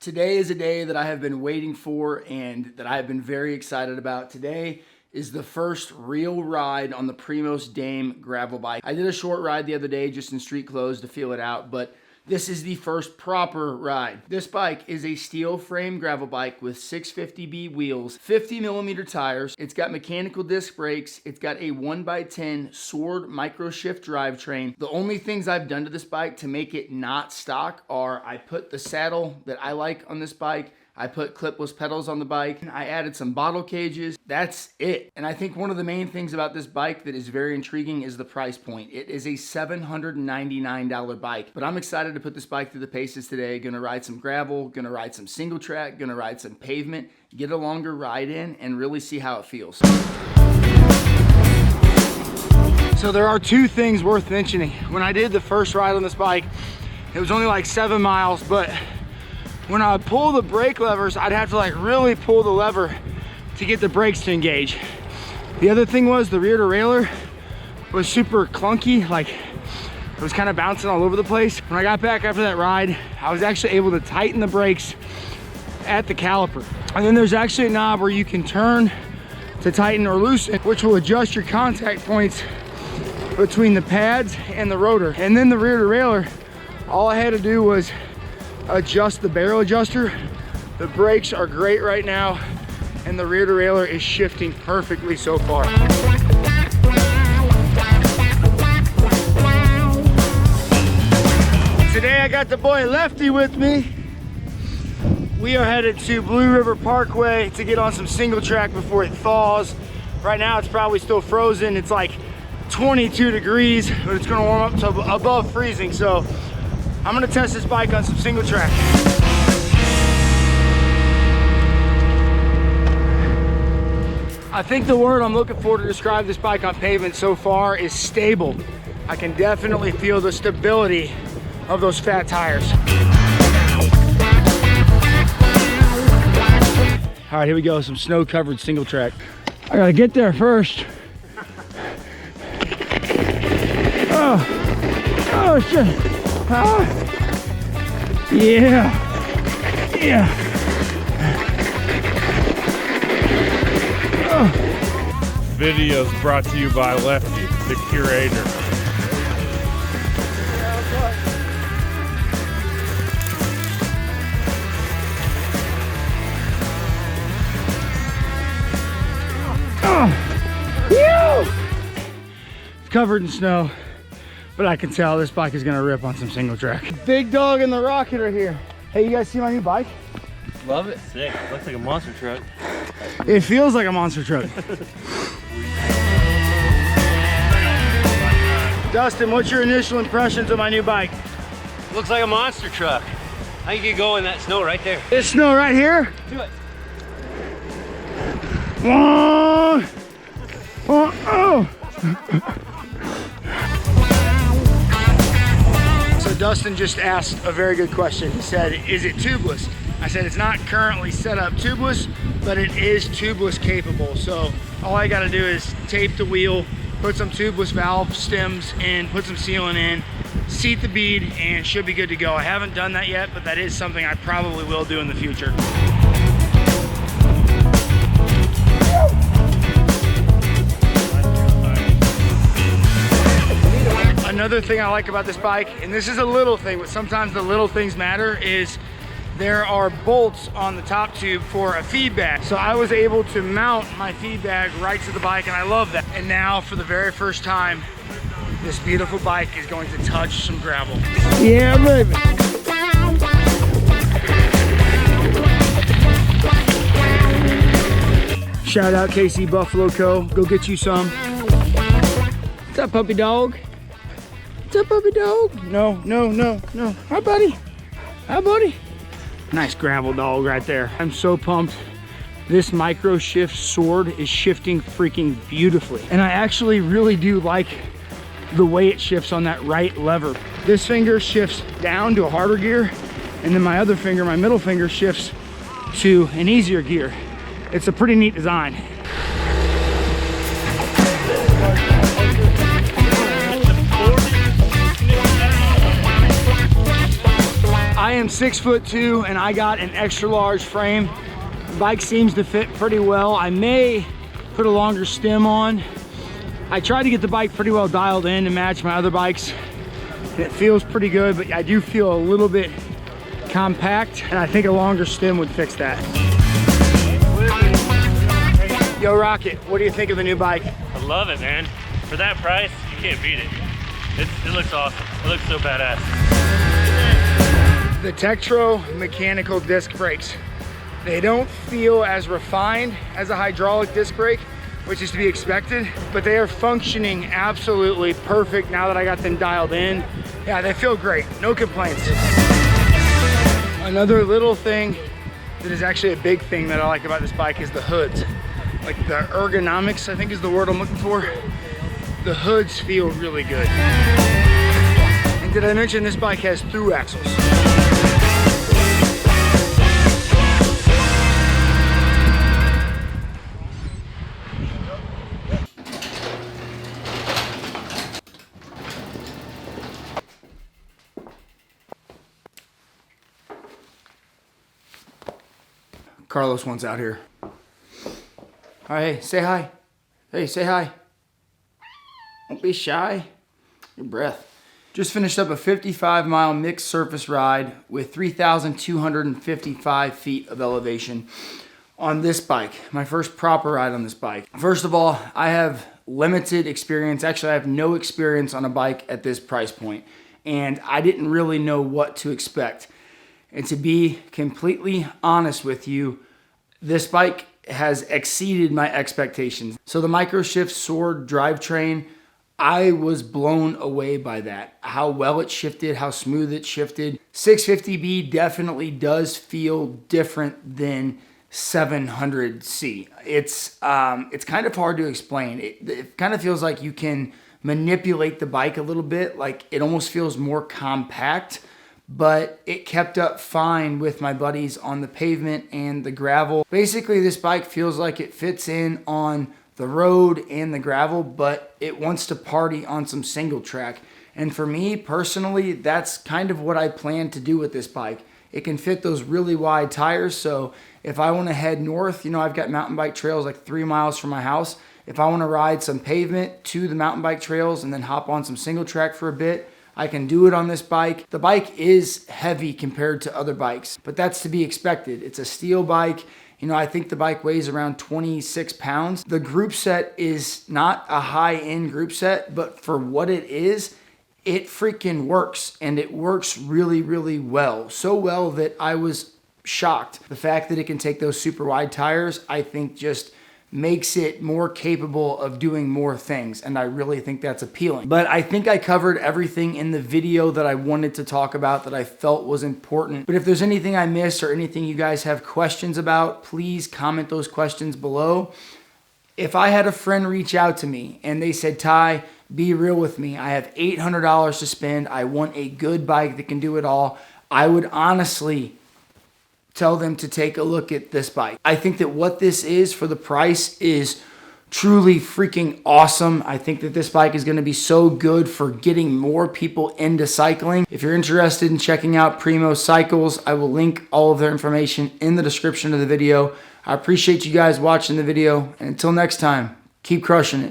Today is a day that I have been waiting for and that I have been very excited about. Today is the first real ride on the Primos Dame Gravel Bike. I did a short ride the other day just in street clothes to feel it out, but this is the first proper ride. This bike is a steel frame gravel bike with 650B wheels, 50mm tires. It's got mechanical disc brakes. It's got a 1x10 Sword micro shift drivetrain. The only things I've done to this bike to make it not stock are I put the saddle that I like on this bike, I put clipless pedals on the bike, I added some bottle cages. That's it. And I think one of the main things about this bike that is very intriguing is the price point. It is a $799 bike, but I'm excited to put this bike through the paces today. Gonna ride some gravel, gonna ride some single track, gonna ride some pavement, get a longer ride in and really see how it feels. So there are two things worth mentioning. When I did the first ride on this bike, it was only like 7 miles, but when I would pull the brake levers, I'd have to like really pull the lever to get the brakes to engage. The other thing was the rear derailleur was super clunky, like it was kind of bouncing all over the place. When I got back after that ride, I was actually able to tighten the brakes at the caliper. And then there's actually a knob where you can turn to tighten or loosen, which will adjust your contact points between the pads and the rotor. And then the rear derailleur, all I had to do was adjust the barrel adjuster. The brakes are great right now and the rear derailleur is shifting perfectly so far. Today I got the boy Lefty with me. We are headed to Blue River Parkway to get on some single track before it thaws. Right now it's probably still frozen. It's like 22 degrees, but it's gonna warm up to above freezing. So I'm gonna test this bike on some single track. I think the word I'm looking for to describe this bike on pavement so far is stable. I can definitely feel the stability of those fat tires. All right, here we go, some snow-covered single track. I gotta get there first. Oh shit. Ah. Yeah. Oh. Videos brought to you by Lefty, the curator. It's covered in snow, but I can tell this bike is gonna rip on some single track. Big dog and the rocket are here. Hey, you guys see my new bike? Love it. Sick. Looks like a monster truck. It feels like a monster truck. Dustin, what's your initial impressions of my new bike? Looks like a monster truck. How you get going in that snow right there? This snow right here? Do it. Oh. So Dustin just asked a very good question. He said, is it tubeless? I said, it's not currently set up tubeless, but it is tubeless capable. So all I gotta do is tape the wheel, put some tubeless valve stems in, put some sealant in, seat the bead, and should be good to go. I haven't done that yet, but that is something I probably will do in the future. Another thing I like about this bike, and this is a little thing, but sometimes the little things matter, is there are bolts on the top tube for a feed bag. So I was able to mount my feed bag right to the bike, and I love that. And now, for the very first time, this beautiful bike is going to touch some gravel. Yeah, baby. Shout out KC Buffalo Co. Go get you some. What's up, puppy dog? What's up, puppy dog? No. Hi, buddy. Hi, buddy. Nice gravel dog right there. I'm so pumped. This micro shift Sword is shifting freaking beautifully. And I actually really do like the way it shifts on that right lever. This finger shifts down to a harder gear, and then my other finger, my middle finger, shifts to an easier gear. It's a pretty neat design. I am 6'2" and I got an extra large frame. The bike seems to fit pretty well. I may put a longer stem on. I tried to get the bike pretty well dialed in to match my other bikes. And it feels pretty good, but I do feel a little bit compact, and I think a longer stem would fix that. Yo, Rocket, what do you think of the new bike? I love it, man. For that price, you can't beat it. It looks awesome. It looks so badass. The Tektro mechanical disc brakes. They don't feel as refined as a hydraulic disc brake, which is to be expected, but they are functioning absolutely perfect now that I got them dialed in. Yeah, they feel great, no complaints. Another little thing that is actually a big thing that I like about this bike is the hoods. Like the ergonomics, I think is the word I'm looking for. The hoods feel really good. And did I mention this bike has through axles? Carlos wants out here. All right, hey, say hi. Hey, say hi. Don't be shy. Your breath. Just finished up a 55-mile mixed surface ride with 3,255 feet of elevation on this bike. My first proper ride on this bike. First of all, I have limited experience. Actually, I have no experience on a bike at this price point, and I didn't really know what to expect. And to be completely honest with you, this bike has exceeded my expectations. So the Microshift Sword drivetrain, I was blown away by that. How well it shifted, how smooth it shifted. 650B definitely does feel different than 700C. It's kind of hard to explain. It kind of feels like you can manipulate the bike a little bit. Like it almost feels more compact, but it kept up fine with my buddies on the pavement and the gravel. Basically, this bike feels like it fits in on the road and the gravel, but it wants to party on some single track. And for me personally, that's kind of what I plan to do with this bike. It can fit those really wide tires, so if I want to head north, you know, I've got mountain bike trails like 3 miles from my house. If I want to ride some pavement to the mountain bike trails and then hop on some single track for a bit, I can do it on this bike. The bike is heavy compared to other bikes, but that's to be expected. It's a steel bike. You know, I think the bike weighs around 26 pounds. The group set is not a high-end group set, but for what it is, it freaking works, and it works really, really well. So well that I was shocked. The fact that it can take those super wide tires, I think just makes it more capable of doing more things, and I really think that's appealing. But I think I covered everything in the video that I wanted to talk about that I felt was important. But if there's anything I missed or anything you guys have questions about, please comment those questions below. If I had a friend reach out to me and they said, Ty, be real with me, I have $800 to spend, I want a good bike that can do it all, I would honestly tell them to take a look at this bike. I think that what this is for the price is truly freaking awesome. I think that this bike is going to be so good for getting more people into cycling. If you're interested in checking out Primos Cycles, I will link all of their information in the description of the video. I appreciate you guys watching the video, and until next time, keep crushing it.